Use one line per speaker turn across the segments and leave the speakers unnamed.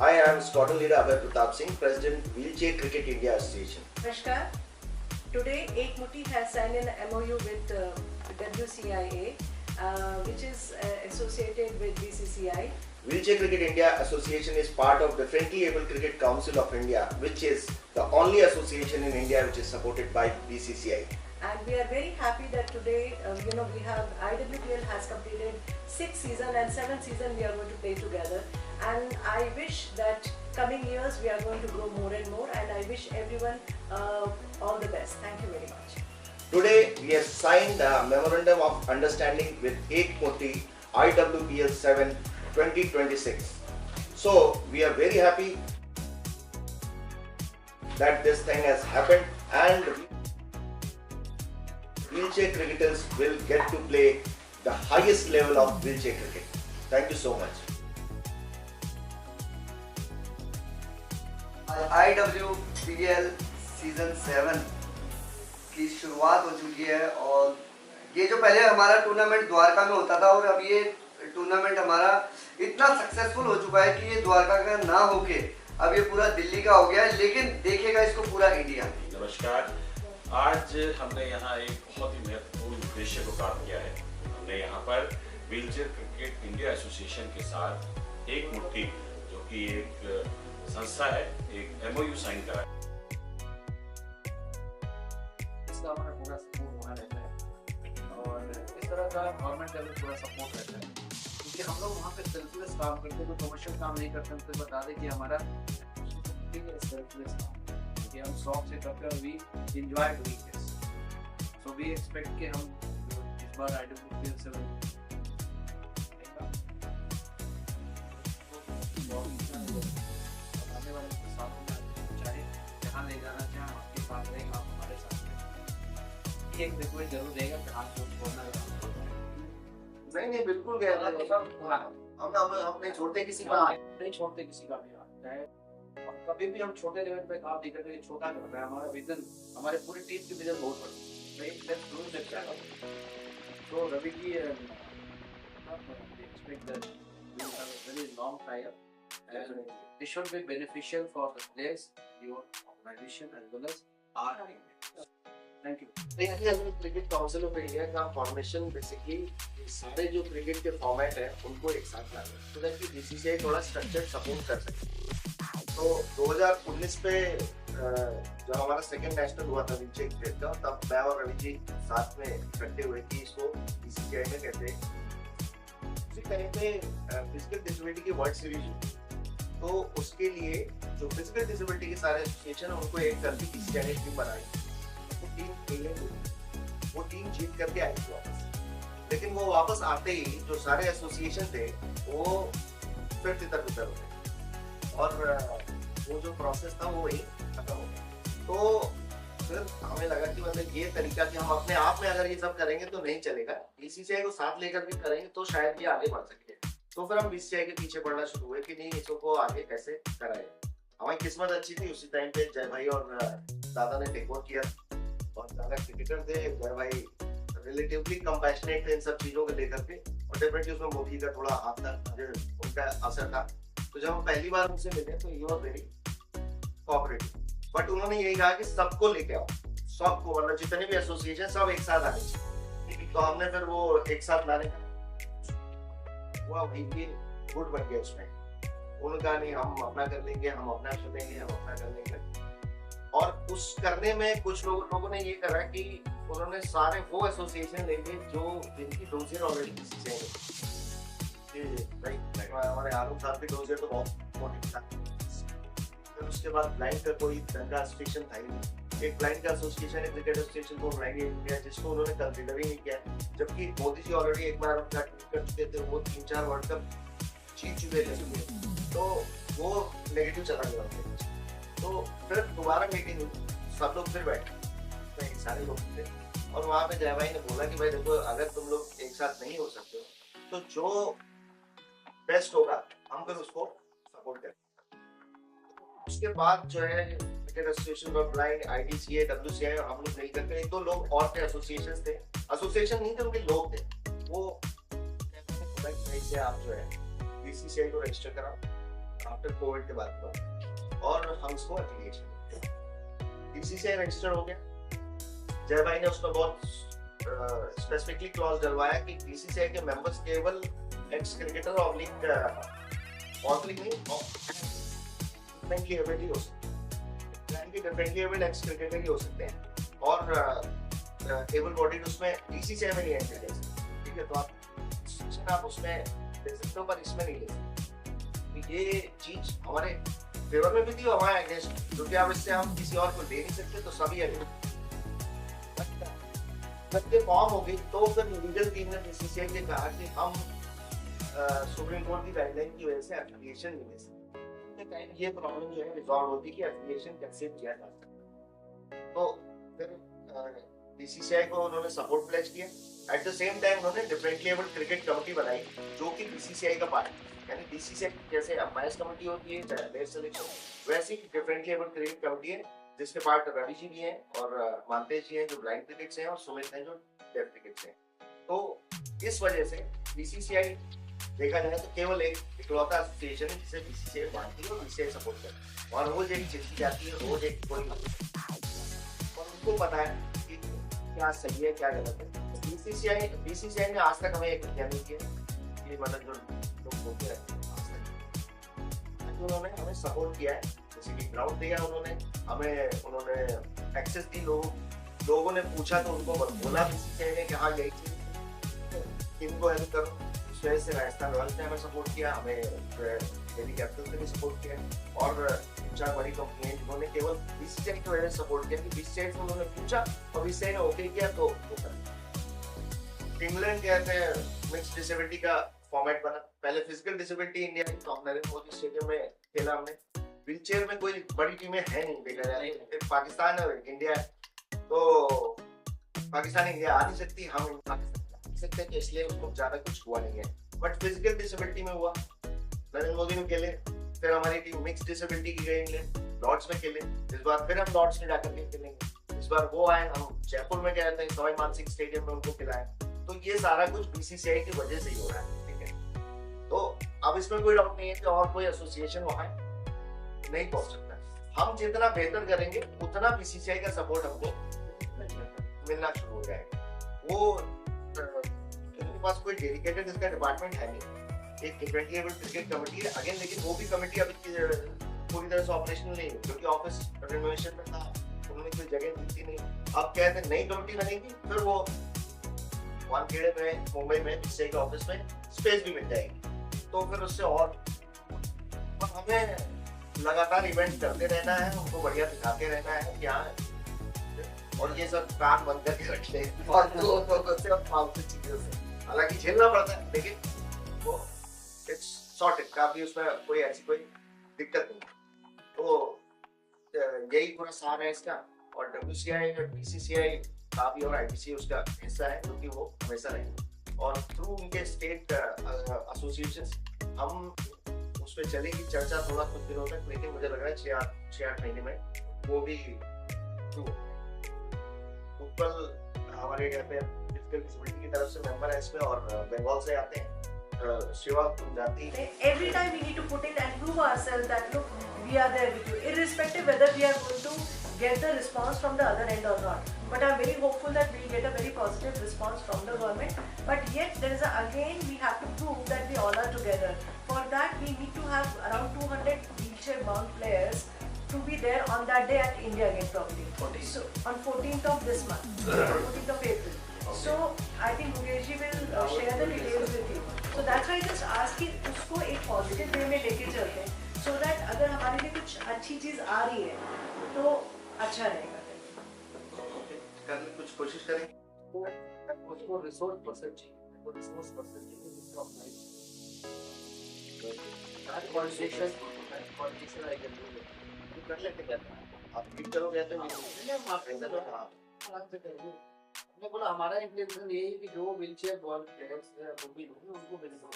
Hi, I am Squadron Leader Abhay Pratap Singh, President Wheelchair Cricket India Association.
Namaskar. Today, Ek Mutti has signed an MOU with WCIA, which is associated with BCCI.
Wheelchair Cricket India Association is part of the Friendly Able Cricket Council of India, which is the only association in India which is supported by BCCI.
And we are very happy that today, we have IWPL has completed 6 seasons and 7th season we are going to play together. And I wish that coming years we are going to grow more and more. And I wish everyone all the best. Thank you very much.
Today we have signed a memorandum of understanding with Ek Mutti IWPL 7 2026. So we are very happy that this thing has happened and wheelchair cricketers will get to play the highest level of wheelchair cricket. Thank you so much.
IWPL season 7 की शुरुआत हो चुकी है और ये जो पहले हमारा टूर्नामेंट द्वारका में होता था और अब ये टूर्नामेंट हमारा इतना सक्सेसफुल हो चुका है कि ये द्वारका का ना होके अब ये पूरा दिल्ली का हो गया है, लेकिन देखेगा इसको पूरा इंडिया।
नमस्कार, आज हमने यहाँ एक बहुत ही महत्वपूर्ण उद्देश्य को प्राप्त किया है। हमने यहाँ पर व्हीलचेयर क्रिकेट इंडिया एसोसिएशन के साथ एक मुट्ठी जो कि एक संस्था है, एक MOU साइन करा है।
इसका हमारा पूरा सपोर्ट वहाँ रहता है और इस तरह का गवर्नमेंट लेवल पूरा सपोर्ट रहता है, क्योंकि हम लोग वहाँ पे सेल्फलेस काम करते हैं, तो कमर्शियल काम नहीं करते। हम तो बता दें कि हमारा सेल्फलेस काम, क्योंकि हम शौक से करते हैं, we enjoy doing this. So we expect कि हम इस बार IWPL 7 आने वाले सालों में चाहे जहाँ ले जाना चाहे हम आपके साथ रहेंगे, आप हमारे साथ रहेंगे। एक रिक्वेस्ट जरूर रहेगा कि हाथ को छोड़ना
नहीं बिल्कुल गया हम नहीं छोड़ते किसी का,
नहीं छोड़ते किसी का भी हाथ। चाहे हम कभी भी हम छोटे लेवल पे काम नहीं करते, छोटा करता है हमारा विजन, हमारे पूरी टीम की विजन बहुत बड़ी है। तो रवि की expect that we will have a very long tie-up and this should be beneficial for the players, your organization as well as our team. Thank you.
Cricket council of India का formation basically सारे जो cricket के format है उनको एक साथ लाना है, so that कि BCCI थोड़ा स्ट्रक्चर्ड सपोर्ट कर सके। तो 2019 पे जब हमारा सेकंड नेशनल हुआ था व्हीलचेयर क्रिकेट का, तब मैं और रवि जी साथ में इकट्ठे हुए कि इसको BCCI में कहते हैं। उसी टाइम पे फिजिकल डिसेबिलिटी की वर्ल्ड सीरीज हुई, तो उसके लिए जो फिजिकल डिसेबिलिटी के सारे एसोसिएशन है उनको एक करके BCCI ने टीम बनाई। वो टीम जीत करके आई थी वापस, लेकिन वो वापस आते ही जो सारे एसोसिएशन थे वो फिर तितर-बितर हो गए और वो जो प्रोसेस था वो वही खत्म हो गया। तो फिर हमें लगा कि मतलब ये तरीका कि हम अपने आप में अगर ये सब करेंगे तो नहीं चलेगा, BCCI को साथ लेकर भी करेंगे तो शायद ये आगे बढ़ सके। तो फिर हम BCCI के पीछे बढ़ना शुरू हुए कि नहीं, इसको आगे कैसे कराए। हमारी किस्मत अच्छी थी, उसी टाइम पे जय भाई और दादा ने टेक ओवर किया और दादा क्रिकेटर थे, जय भाई रिलेटिवली कंपैशनेट थे इन सब चीजों को लेकर के, और डेफिनेटली उसमें मोदी का थोड़ा हाथ था, उनका असर था। तो जब हम पहली बार उनसे मिले तो he was very cooperative, but उन्होंने यही कहा कि सबको लेके आओ, सबको, मतलब जितने भी एसोसिएशन सब एक साथ आने चाहिए। तो हमने फिर वो एक साथ लाने का वो गुड बन गया उसमें। उनका नहीं, हम अपना कर लेंगे, हम अपना कर लेंगे, हम अपना कर लेंगे। और उस करने में कुछ लोगों ने ये करा कि उन्होंने सारे वो एसोसिएशन ले लिए जो जिनकी डोजियर ऑलरेडी BCCI में, हमारे आलम साहब की डोजियर तो बहुत मोटी था। फिर उसके बाद ब्लाइंड का कोई ढंग का एसोसिएशन था ही नहीं। एक ब्लाइंड का एसोसिएशन है क्रिकेट एसोसिएशन को ब्लाइंड इंडिया, जिसको उन्होंने कंसिडर ही नहीं किया, जबकि मोदी जी ऑलरेडी एक बार अपना कर चुके थे, वो 3-4 वर्ल्ड कप जीत चुके थे, तो वो नेगेटिव चला गया। तो फिर दोबारा मीटिंग हुई, सब लोग फिर बैठे, सारे लोग थे, और वहाँ पे जय भाई ने बोला कि भाई देखो, अगर तुम लोग एक साथ नहीं हो सकते हो तो जो बेस्ट होगा हम फिर उसको सपोर्ट करें। उसके बाद जो है cricket association of blind, IDCA, WCI, हम लोग नहीं करते, 1-2 लोग और थे, एसोसिएशन थे, एसोसिएशन नहीं थे, उनके लोग थे, वो से आप जो है BCCI को रजिस्टर कराओ आफ्टर कोविड के बाद हुआ और हम उसको एफिलिएशन बीसीसीआई रजिस्टर हो गया। जय भाई ने उसमें बहुत स्पेसिफिकली क्लॉज डलवाया कि बीसीसीआई के मेंबर्स केवल एक्स क्रिकेटर और लीग नहीं डिफरेंटली एबल हो सकते हैं, डिफरेंटली एबल एक्स क्रिकेटर ही हो सकते हैं और एबल बॉडीड उसमें बीसीसीआई में नहीं एंट्री ले सकते। ठीक है, तो आप उसमें ले सकते हो पर इसमें नहीं ले सकते। ये चीज हमारे फेवर में भी थी और हमारे अगेंस्ट, क्योंकि अब इससे हम किसी और को दे नहीं सकते तो सभी अगेंस्ट फॉर्म हो गई। तो फिर लीगल टीम ने बीसीसीआई ने कहा कि हम सुप्रीम कोर्ट की गाइडलाइन की वजह से एफिलिएशन नहीं ले सकते। ये प्रॉब्लम जो है रिजॉल्व होती है कि एफिलिएशन कैसे किया जा सकता है। तो फिर बीसीसीआई को उन्होंने सपोर्ट प्लेज किया। एट द सेम टाइम उन्होंने डिफरेंटली एबल क्रिकेट कमेटी बनाई जो कि बीसीसीआई का पार्ट है। यानी बीसीसीआई जैसे अंपायर्स कमेटी होती है चाहे प्लेयर सिलेक्शन, वैसी डिफरेंटली एबल क्रिकेट कमेटी है जिसके पार्ट रवि जी भी हैं और मानतेज जी हैं जो ब्लाइंड क्रिकेट से हैं और सुमित हैं जो डेफ क्रिकेट से हैं। तो इस वजह से बीसीसीआई देखा जाए तो केवल एक इकलौता एसोसिएशन है जिसे बीसीसीआई मानती है और बीसीसीआई सपोर्ट करती है और रोज एक चिट्ठी जाती है, रोज एक कोई और उनको पता है कि क्या सही है क्या गलत है। बीसीसीआई ने आज तक हमें एक क्या नहीं किया, ये मतलब जो लोग बोलते हैं उन्होंने हमें सपोर्ट किया है, जैसे कि ग्राउंड दिया उन्होंने हमें, उन्होंने एक्सेस दी, लोगों ने पूछा तो उनको बोला बीसीसीआई ने कि हाँ यही चीज इनको हेल्प करो। इस वजह से राजस्थान रॉयल्स ने हमें सपोर्ट किया, हमें दिल्ली कैपिटल्स ने भी सपोर्ट किया और 4 बड़ी कंपनी है जिन्होंने केवल बीसीसीआई की वजह से सपोर्ट किया कि बीसीसीआई से उन्होंने पूछा और बीसीसीआई ने ओके किया तो इंग्लैंड कहते हैं मिक्स डिसेबिलिटी का फॉर्मेट बना। पहले फिजिकल डिसेबिलिटी इंडिया की तो नरेंद्र मोदी स्टेडियम में खेला हमने। व्हीलचेयर में कोई बड़ी टीमें है नहीं, देखा जाए पाकिस्तान है इंडिया है, तो पाकिस्तान इंडिया आ नहीं सकती, हम सकते हैं कि इसलिए उसको ज्यादा कुछ हुआ नहीं है। बट फिजिकल डिसेबिलिटी में हुआ, नरेंद्र मोदी ने खेले, फिर हमारी टीम मिक्स डिसेबिलिटी की गई इंग्लैंड, लॉर्ड्स में खेले, इस बार फिर हम लॉर्ड्स में जाकर के खेलेंगे। इस बार वो आए, हम जयपुर में गए थे सवाई मानसिंह स्टेडियम में उनको खिलाए। तो ये सारा कुछ बीसीसीआई की वजह से ही हो रहा है। ठीक है, तो अब इसमें कोई डाउट नहीं है कि और कोई एसोसिएशन वहां नहीं पहुंच सकता। हम जितना बेहतर करेंगे उतना बीसीसीआई का सपोर्ट हमको मिलना शुरू हो जाएगा। वो उनके पास कोई डेडिकेटेड इसका डिपार्टमेंट है नहीं, एक डिफरेंटली एबल क्रिकेट कमेटी है अगेन, लेकिन वो भी कमेटी अभी पूरी तरह से ऑपरेशनल नहीं है क्योंकि ऑफिस रिनोवेशन में था, उन्होंने कोई जगह दी थी नहीं। अब कहते हैं नई कमेटी बनेगी, फिर वो वानखेड़े में मुंबई में बीसीसीआई के ऑफिस में स्पेस भी मिल जाएगी, तो फिर उससे और हमें लगातार इवेंट करते रहना है, उनको बढ़िया दिखाते रहना है क्या है और ये सब कान बंद करके रख ले और फालतू चीजों से हालांकि झेलना पड़ता है, लेकिन वो इट्स सॉर्टेड, काफी उसमें कोई ऐसी कोई दिक्कत नहीं। तो यही पूरा सार है इसका। और डब्ल्यूसीआई और बीसीसीआई काफी और आईबीसी उसका हिस्सा है क्योंकि वो हमेशा रहेंगे और थ्रू उनके स्टेट एसोसिएशन हम उस पर चलेगी चर्चा थोड़ा कुछ दिनों तक, लेकिन मुझे लग रहा है 6-8 महीने में वो भी शुरू हो जाएगा। उत्पल हमारे कहते हैं फिजिकल डिसेबिलिटी की तरफ से मेंबर है इसमें और बंगाल से आते हैं। शिवा तुम जानती हैं,
every time we need to put in and prove ourselves that look we are there with you, irrespective whether we are going to get the response from the other end or not. But I'm very hopeful that we'll get a very positive response from the government. But yet there is again we have to prove that we all are together. For that we need to have around 200 wheelchair bound players to be there on that day at India Gate probably. So on 14th of this month, 14th of April. So I think Mukesh ji will share the details with you. So that's why I just ask कि उसको एक positive way में लेके चलते हैं, so that अगर हमारे लिए कुछ अच्छी चीज आ रही है तो अच्छा रहेगा।
करने कुछ कोशिश करेंगे।
उसको रिसोर्स पर्सन चाहिए, वो रिसोर्स पर्सन चाहिए जिसको अपना conversation I can do it कर लेते हैं।
आप ठीक करोगे तो
मैं बोला हमारा इंटेंशन ये है कि जो व्हीलचेयर बॉल प्लेयर्स हैं वो भी उनको बेनिफिट।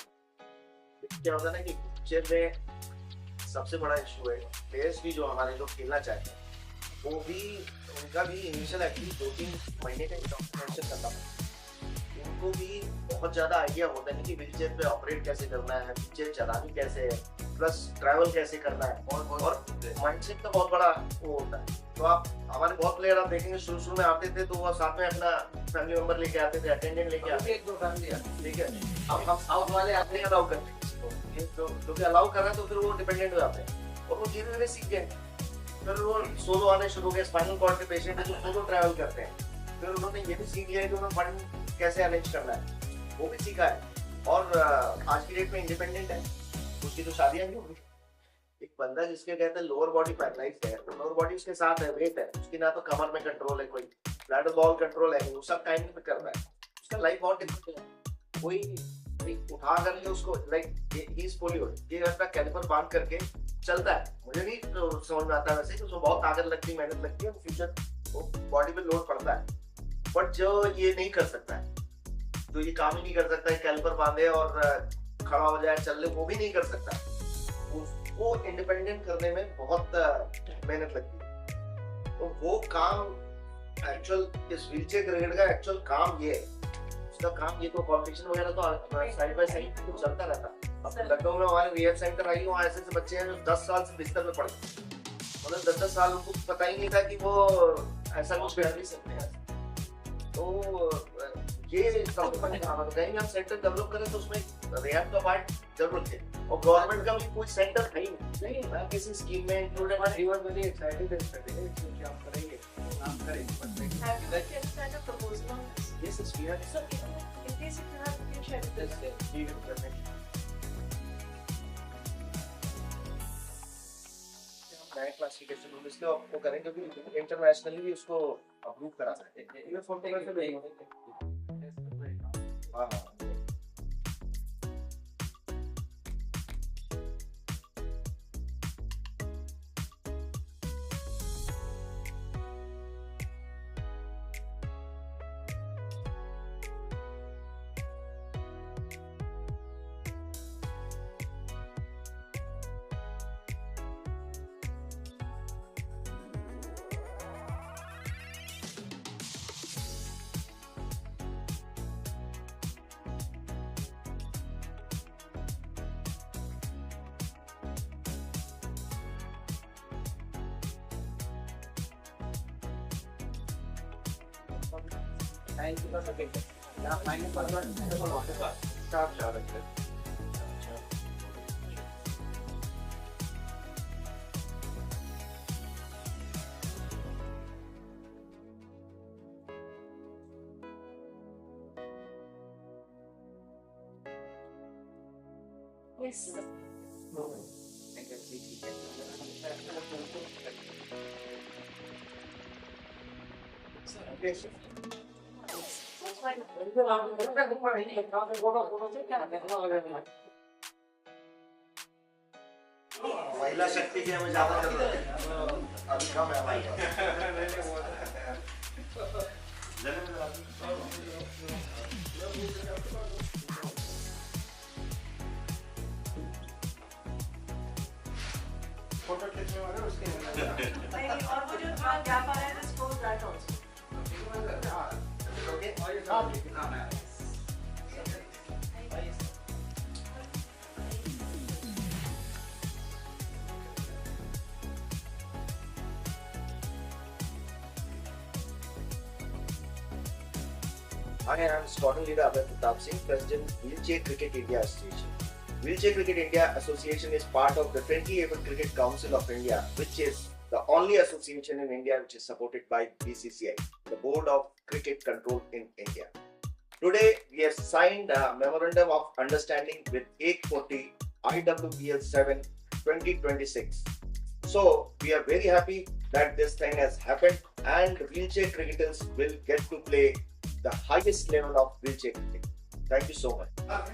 क्या होता है ना कि व्हीलचेयर में सबसे बड़ा इशू है प्लेयर्स भी जो हमारे लोग खेलना चाहते हैं वो भी उनका भी इनिशियल एक्चुअली 2-3 महीने का इंडोक्ट्रिनेशन करना पड़ता है। उनको भी बहुत ज़्यादा आइडिया होता है कि व्हीलचेयर पे ऑपरेट कैसे करना है, व्हीलचेयर चलानी कैसे है, प्लस ट्रैवल कैसे करना है, और माइंडसेट का बहुत बड़ा वो होता है। तो आप हमारे बहुत प्लेयर आप देखेंगे शुरू में आते थे तो वो साथ में अपना फैमिली मेंबर लेके आते थे, अटेंडेंट लेके आते थे,
एक दो फैमिली आती
ठीक है। अब हम साउथ वाले आते हैं अलाउ करते हैं किसी को, तो जो अलाउ कर रहे हैं तो फिर वो डिपेंडेंट हो जाते हैं और वो धीरे धीरे सीख गए। फिर वो सोलो आने शुरू हो गए, स्पाइनल कॉर्ड के पेशेंट है जो सोलो ट्रैवल करते हैं, फिर उन्होंने ये भी सीख लिया है कि उन्हें फंड कैसे अरेंज करना है, वो भी सीखा है। और आज की डेट में इंडिपेंडेंट है। उसकी तो शादियां नहीं होगी। एक बंदा जिसके कहते हैं लोअर बॉडी पैरालाइज्ड है, तो लोअर बॉडी उसके साथ है, वेट है, उसकी ना तो कमर में कंट्रोल है, कोई ब्लैडर बॉल कंट्रोल है, वो सब टाइम में कर रहा है, उसका लाइफ बहुत डिफिकल्ट है। कोई उठा करके उसको लाइक ही इज पोलियो, ये अपना कैलिपर बांध करके चलता है। मुझे नहीं तो समझ में आता वैसे कि उसमें बहुत ताकत लगती है, मेहनत लगती है, फ्यूचर वो बॉडी पे लोड पड़ता है। बट जो ये नहीं कर सकता है, जो ये काम ही नहीं कर सकता है, कैलिपर बांधे और खड़ा हो जाए चल ले, वो भी नहीं कर सकता। वो इंडिपेंडेंट करने में बहुत मेहनत लगती है। तो वो काम एक्चुअल इस व्हीलचेयर क्रिकेट का एक्चुअल काम ये है। उसका काम ये तो कॉम्पिटिशन वगैरह तो साइड बाय साइड तो चलता रहता। अब लखनऊ में हमारे रिहैब सेंटर आई, वहाँ ऐसे बच्चे हैं जो 10 साल से बिस्तर में पड़े, मतलब 10-10 साल उनको पता ही नहीं था कि वो ऐसा कुछ कर भी सकते हैं। तो ये कहीं हम सेंटर डेवलप करें तो उसमें रिहैब का पार्ट जरूर है, और गवर्नमेंट का भी कोई सेंटर है ही नहीं, मैं किसी स्कीम में इंक्लूडेड है।
He was very excited and क्योंकि हम करेंगे, काम करेंगे।
Have you just kind of proposal on this?
Yes, yes, we have.
So in case if you have, you can share with us.
We will definitely. नए classification rule इसलिए आपको करेंगे क्योंकि इंटरनेशनली भी उसको अप्रूव कराना है। ये फोटो कैसे देंगे? हाँ हाँ।
Yes.
Yes. महिला शक्ति की हमें ज्यादा जरूरत है, अभी कम है हमारे फोटो खींचने वाले उसके
और वो जो गैप आ रहा है, just close that also.
Hi, I am squadron leader Abhay Pratap Singh, President Wheelchair Cricket India Association. Wheelchair Cricket India Association is part of the Friendly Able Cricket Council of India, which is the only association in India which is supported by BCCI, the Board of Cricket Control in India. Today, we have signed a memorandum of understanding with Ek Koti IWPL 7 2026. So, we are very happy that this thing has happened and wheelchair cricketers will get to play the highest level of wheelchair cricket. Thank you so much.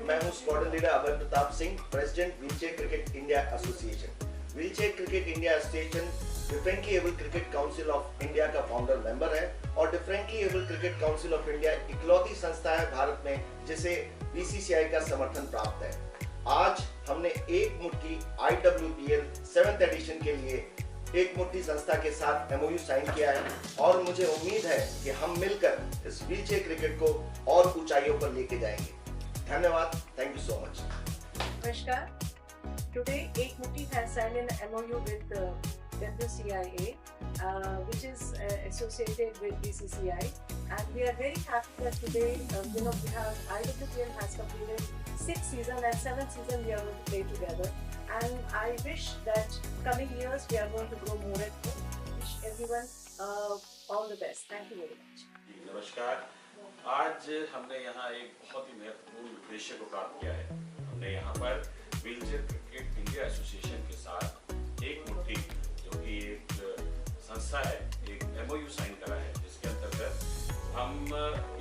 मैं हूँ squadron leader Abhay Pratap Singh, president wheelchair cricket India association. Wheelchair cricket India association differently able cricket council of India का founder member है और differently able cricket council of India इकलौती संस्था है भारत में जिसे बीसीसीआई का समर्थन प्राप्त है। आज हमने एक मुट्ठी IWPL 7th एडिशन के लिए एक मुट्ठी संस्था के साथ MOU साइन किया है और मुझे उम्मीद है कि हम मिलकर इस व्हीलचेयर क्रिकेट को और ऊंचाइयों पर लेके जाएंगे। धन्यवाद, थैंक यू सो मच।
नमस्कार। today Ek Mutti has signed an MOU with WCIA, which is associated with BCCI, and we are very happy that today, we have IWPL has completed 6 seasons and 7 seasons we are going to play together, and I wish that coming years we are going to grow more and more. Wish everyone all the best. Thank you very much.
जी, नमस्कार। आज हमने यहाँ एक बहुत ही महत्वपूर्ण उद्देश्य को प्राप्त किया है। हमने यहाँ पर व्हीलचेयर क्रिकेट इंडिया एसोसिएशन के साथ एक मुट्ठी, जो कि एक संस्था है, एक MOU साइन करा है, जिसके अंतर्गत हम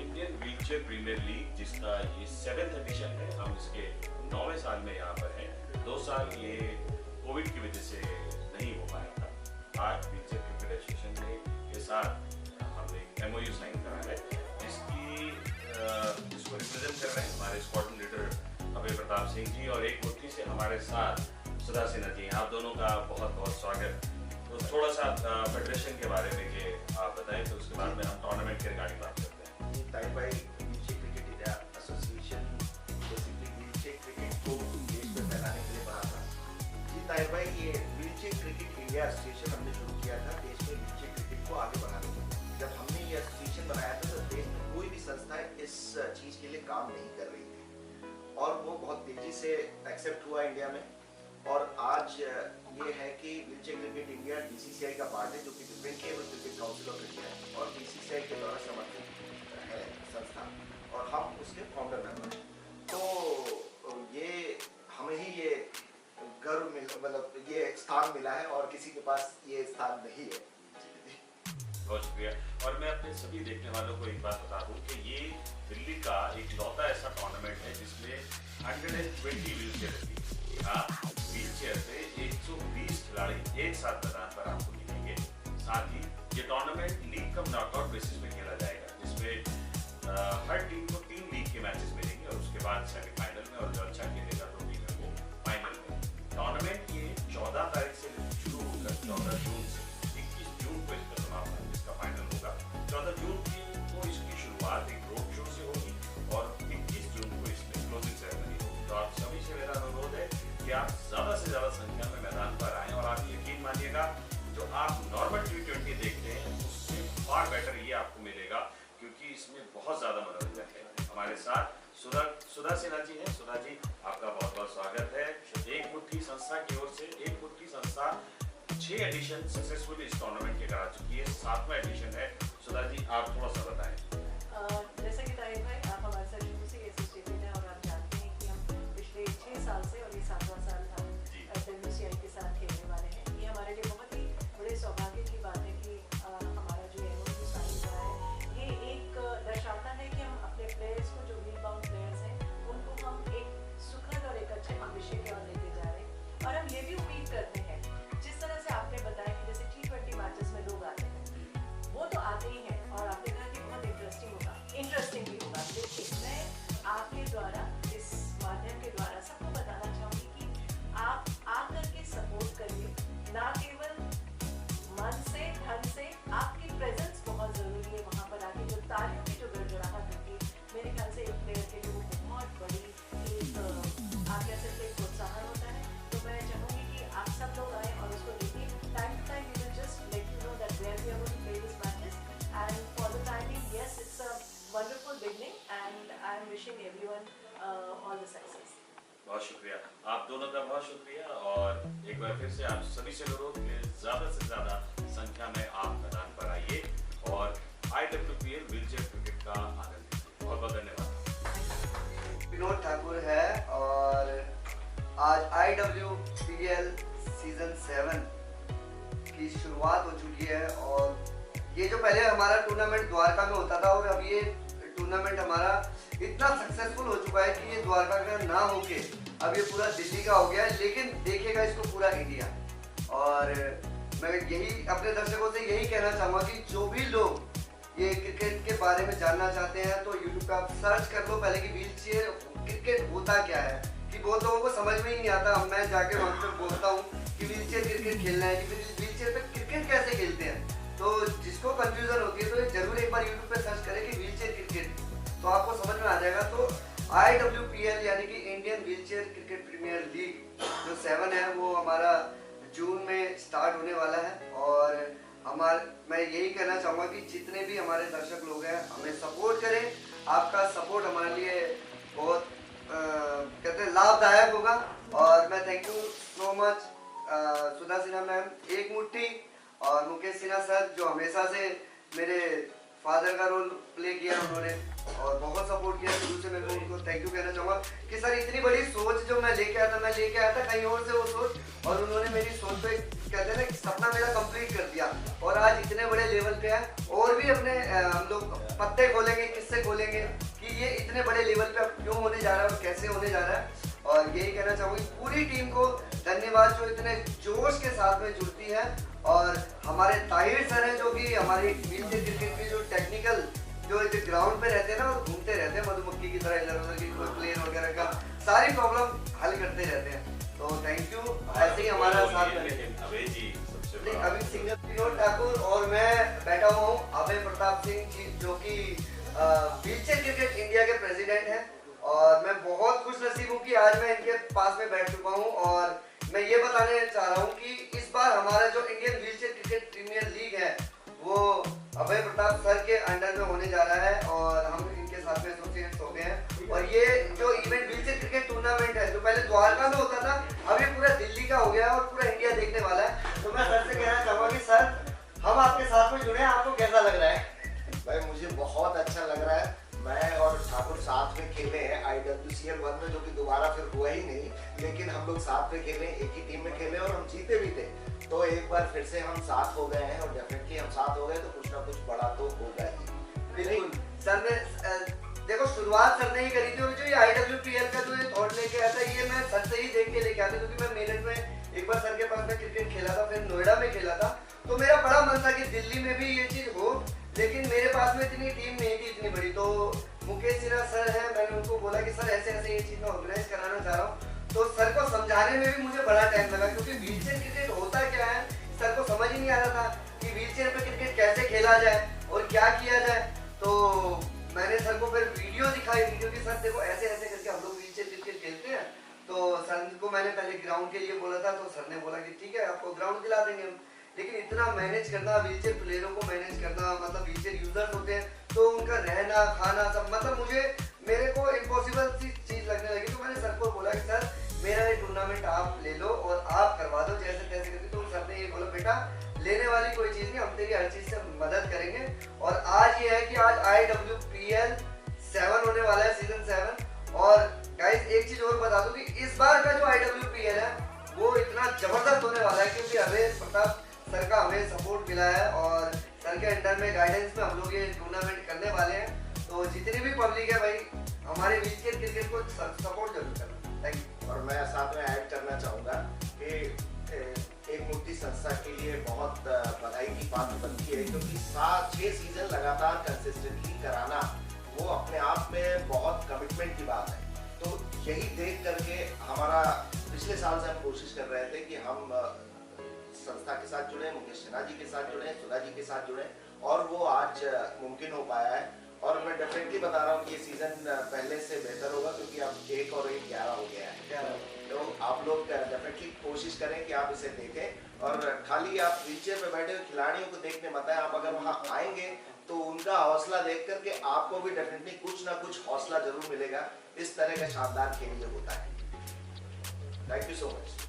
इंडियन व्हीलचेयर प्रीमियर लीग, जिसका ये 7th एडिशन है, हम इसके 9वें साल में यहाँ पर हैं। 2 साल ये कोविड की वजह से नहीं हो पाया था। आज व्हीलचेयर क्रिकेट एसोसिएशन के साथ हमने एक MOU साइन करा है, जिसको रिप्रेजेंट कर रहे हैं हमारे स्क्वाड्रन लीडर अभय प्रताप सिंह जी, और एक मुट्ठी से हमारे साथ सुधा सिन्हा जी। आप दोनों का बहुत बहुत स्वागत। तो थोड़ा सा फेडरेशन के बारे में कि आप बताएं, तो उसके बाद में हम टूर्नामेंट के रिगार्डिंग बात करते हैं।
जी, ताहिर भाई, wheelchair cricket India association basically wheelchair cricket को देश में फैलाने के लिए बना था। जी ताहिर भाई, ये व्हीलचेयर क्रिकेट इंडिया एसोसिएशन हमने शुरू किया था देश में व्हीलचेयर क्रिकेट को आगे बढ़ाने के लिए। जब हमने ये एसोसिएशन बनाया था तो देश में कोई भी संस्था इस चीज़ के लिए काम नहीं कर रही थी, और वो बहुत तेजी से एक्सेप्ट हुआ इंडिया में। और आज ये है कि व्हीलचेयर क्रिकेट इंडिया BCCI का पार्ट है, जो कि defensive cricket council of India है, और BCCI के द्वारा समर्थित है संस्था, और हम उसके फाउंडर मेंबर हैं। तो ये हमें ही ये गर्व मिल, मतलब ये स्थान मिला है, और किसी के पास ये स्थान नहीं है।
बहुत शुक्रिया। और मैं अपने सभी देखने वालों को एक बात बता दूं कि ये दिल्ली का एक लौता ऐसा टूर्नामेंट है जिसमें 120 व्हीलचेयर थी। यहाँ व्हीलचेयर पे 120 खिलाड़ी एक साथ मैदान पर आपको दिखेंगे। साथ ही ये tournament league cum knockout basis में खेला जाएगा, जिसमें हर टीम को 3 लीग के मैचेस मिलेंगे, और उसके बाद सेमीफाइनल में, और जो अच्छा खेलेगा तो टीम है वो फाइनल में। टूर्नामेंट ये 14 तारीख से शुरू होकर 14 जून से 21 जून को इसका समापन, इसका फाइनल होगा। 14 जून को इसकी शुरुआत एक रोड शो से होगी, और 21 जून को इसमें क्लोजिंग सेरेमनी होगी। तो आप सभी से मेरा अनुरोध है कि आप ज़्यादा से ज़्यादा संख्या में मैदान पर आएँ, और आप यकीन मानिएगा, जो आप नॉर्मल T20 देखते हैं उससे फार बेटर ये आपको मिलेगा, क्योंकि इसमें बहुत ज़्यादा मनोरंजन है। हमारे साथ सुधा सिन्हा जी हैं। सुधा जी, आपका बहुत बहुत स्वागत है। एक मुट्ठी संस्था की ओर से, एक मुट्ठी संस्था 6 एडिशन सक्सेसफुली इस टूर्नामेंट के करा चुकी है, 7वां एडिशन है। सुधा जी, आप थोड़ा सा बताएं।
जैसा कि ताहिर भाई, आप हमारे साथ शुरू से एसोसिएटेड हैं, और आप जानते हैं कि हम पिछले 6 साल से, और ये 7वां साल हम WCI के साथ खेलने वाले हैं। ये हमारे लिए बहुत ही बड़े सौभाग्य की बात है कि हमारा जो MOU साइन हुआ है, ये एक दर्शाता है कि हम अपने प्लेयर्स को, जो वील बाउंड प्लेयर्स हैं, उनको हम एक सुखद और एक अच्छे भविष्य की ओर लेके जा रहे हैं। और हम ये भी उम्मीद करते हैं, जिस तरह से आपने बताया कि जैसे T20 मैचेस में लोग आते हैं, वो तो आते ही हैं, और आपने कहा कि बहुत इंटरेस्टिंग भी होगा। लेकिन मैं आपके द्वारा, इस माध्यम के द्वारा सबको बताना चाहूँगी कि आप आकर के सपोर्ट करिए, ना केवल मन से, धन से, आपकी प्रेजेंस बहुत ज़रूरी है। वहाँ पर आके जो तालियों की जो गड़गड़ाहट होती है, मेरे ख्याल से एक प्लेयर के लिए वो बहुत बड़ी एक आप कह सकते हैं प्रोत्साहन होता है। तो मैं चाहूँगी कि आप सब लोग आएँ और उसको देखिए। Time to time we will just let you know that where we are going to play this matches, and for the timing, yes, it's a wonderful beginning, and I am wishing everyone all the success.
बहुत शुक्रिया, आप दोनों का बहुत शुक्रिया। और एक बार फिर से आप सभी से अनुरोध कि ज़्यादा से ज़्यादा संख्या में आप मैदान पर आइए, और IWPL व्हीलचेयर क्रिकेट का आनंद लीजिए। बहुत बहुत धन्यवाद।
विनोद ठाकुर है, और आज IWPL सीजन 7 की शुरुआत हो चुकी है। और ये जो पहले हमारा टूर्नामेंट द्वारका में होता था, और अब ये टूर्नामेंट हमारा इतना सक्सेसफुल हो चुका है कि ये द्वारका का ना होके अब ये पूरा दिल्ली का हो गया है, लेकिन देखेगा इसको पूरा इंडिया। और मैं यही अपने दर्शकों से यही कहना चाहूँगा कि जो भी लोग ये क्रिकेट के बारे में जानना चाहते हैं, तो यूट्यूब पे आप सर्च कर लो पहले कि व्हीलचेयर क्रिकेट होता क्या है, कि बहुत लोगों को समझ में ही नहीं आता। मैं जाके वहाँ पे बोलता हूँ कि व्हीलचेयर क्रिकेट खेलना है, कि व्हीलचेयर पे क्रिकेट कैसे खेलते हैं। तो जिसको कंफ्यूजन होती है, तो जरूर एक बार यूट्यूब पे सर्च करें कि व्हीलचेयर क्रिकेट, तो आपको समझ में आ जाएगा। तो IWPL यानी कि Indian wheelchair cricket premier league जो 7 है वो हमारा जून में स्टार्ट होने वाला है। और मैं यही कहना चाहूँगा कि जितने भी हमारे दर्शक लोग हैं हमें सपोर्ट करें। आपका सपोर्ट हमारे लिए बहुत कहते हैं लाभदायक होगा। और मैं thank you so much Sudha Sinha ma'am, एक मुट्ठी, और मुकेश सिन्हा सर जो हमेशा से मेरे फादर का रोल प्ले किया उन्होंने और बहुत सपोर्ट किया शुरू से। मैं उनको थैंक यू कहना चाहूँगा कि सर इतनी बड़ी सोच जो मैं लेके आया था कहीं और से वो सोच, और उन्होंने मेरी सोच पे कहते हैं ना कि सपना मेरा कंप्लीट कर दिया। और आज इतने बड़े लेवल पे है और भी अपने हम लोग पत्ते खोलेंगे, किससे खोलेंगे कि ये इतने बड़े लेवल पे क्यों होने जा रहा है और कैसे होने जा रहा है। और यही कहना चाहूँगी पूरी टीम को धन्यवाद जो इतने जोश के साथ में जुड़ती है। और हमारे ताहिर सर हैं जो कि हमारी व्हीलचेयर क्रिकेट की जो टेक्निकल जो ग्राउंड पे रहते हैं ना, वो घूमते रहते हैं मधुमक्खी की तरह इधर उधर की कोई प्लेन वगैरह का सारी प्रॉब्लम हल करते रहते हैं। तो थैंक यू, ऐसे ही हमारा साथ में। अभी सिंगर विनोद ठाकुर और मैं बैठा हुआ हूँ अभय प्रताप सिंह जी जो कि व्हीलचेयर क्रिकेट इंडिया के प्रेसिडेंट हैं। और मैं बहुत खुश नसीब हूँ कि आज मैं इनके पास में बैठ चुका हूँ। और मैं ये बताने चाह रहा हूँ कि इस बार हमारा जो Indian wheelchair cricket premier league है वो अभय प्रताप सर के अंडर में होने जा रहा है और हम इनके साथ में एसोसिएट हो गए हैं। और ये जो इवेंट व्हीलचेयर क्रिकेट टूर्नामेंट है जो पहले द्वारका में होता था, अब ये पूरा दिल्ली का हो गया है और पूरा इंडिया देखने वाला है। तो मैं सर से कहना चाहूँगा कि सर हम आपके साथ में जुड़े हैं, आपको कैसा लग रहा है?
भाई मुझे बहुत अच्छा लग रहा है। मैं और ठाकुर साथ में खेले हैं IWCL 1 में, जो कि दोबारा फिर हुआ ही नहीं, लेकिन हम लोग साथ में खेले, एक ही टीम में खेले और हम जीते भी थे। तो एक बार फिर से हम साथ हो गए हैं और डेफिनेटली हम साथ हो गए तो कुछ ना कुछ बड़ा तो होगा ही।
बिल्कुल सर ने देखो शुरुआत सर ने ही करी थी और जो ये IWPL का जो ये थॉट लेके आया था ये मैं सर से ही देख के लेके आया था, क्योंकि मैं मेरठ में एक बार सर के पास में क्रिकेट खेला था, फिर नोएडा में खेला था। तो मेरा बड़ा मन था कि दिल्ली में भी ये चीज हो, लेकिन मेरे पास में इतनी टीम नहीं थी इतनी बड़ी। तो मुकेश सिन्हा सर है, मैंने उनको बोला कि सर ऐसे ऐसे ये चीज मैं ऑर्गेनाइज कराना चाह रहा हूँ। तो सर को समझाने में भी मुझे बड़ा टाइम लगा, क्योंकि व्हीलचेयर क्रिकेट होता क्या है सर को समझ ही नहीं आ रहा था कि व्हीलचेयर पे क्रिकेट कैसे खेला जाए और क्या किया जाए। तो मैंने सर को फिर वीडियो दिखाई, वीडियो की सर देखो ऐसे ऐसे करके हम लोग व्हीलचेयर क्रिकेट खेलते हैं। तो सर को मैंने पहले ग्राउंड के लिए बोला था, तो सर ने बोला कि ठीक है आपको ग्राउंड दिला देंगे हम। लेकिन इतना मैनेज करना, व्हीलचेयर प्लेयरों को मैनेज करना, मतलब व्हीलचेयर यूजर्स होते हैं तो उनका रहना खाना सब, मतलब मेरे को इम्पॉसिबल सी चीज लगने लगी। तो मैंने सर को बोला कि सर मेरा ये टूर्नामेंट आप ले लो और आप करवा दो जैसे तैसे करके। तो सर ने ये बोला बेटा लेने वाली कोई चीज नहीं, हम तेरी हर चीज से मदद करेंगे। और आज ये है कि आज IWPL 7 होने वाला है, सीजन 7। और गाइस एक चीज और बता दूं कि इस बार का जो IWPL है वो इतना जबरदस्त होने वाला है क्योंकि अभय प्रताप सर का हमें सपोर्ट मिला है और सर के अंडर में गाइडेंस में हम लोग ये टूर्नामेंट करने वाले हैं। तो जितनी भी पब्लिक है भाई हमारे व्हीलचेयर क्रिकेट को सपोर्ट जरूर करना। Thank you.
और मैं साथ में ऐड करना चाहूँगा कि एक मुट्ठी संस्था के लिए बहुत बधाई की बात बनती है, क्योंकि 6 सीजन लगातार कंसिस्टेंटली कराना वो अपने आप में बहुत कमिटमेंट की बात है। तो यही देख करके हमारा पिछले साल से हम कोशिश कर रहे थे कि हम संस्था के साथ जुड़े, मुकेश सिन्हा जी के साथ जुड़े, सुधा जी के साथ जुड़े, और वो आज मुमकिन हो पाया है। और मैं डेफिनेटली बता रहा हूँ कि ये सीजन पहले से बेहतर होगा, क्योंकि अब 1 और 1 11 हो गया है। तो आप लोग डेफिनेटली कोशिश करें कि आप इसे देखें। और खाली आप व्हीलचेयर पे बैठे हुए खिलाड़ियों को देखने मत आए, आप अगर वहाँ आएंगे तो उनका हौसला देख करके आपको भी डेफिनेटली कुछ ना कुछ हौसला जरूर मिलेगा। इस तरह का शानदार खेल ये होता है। Thank you so much.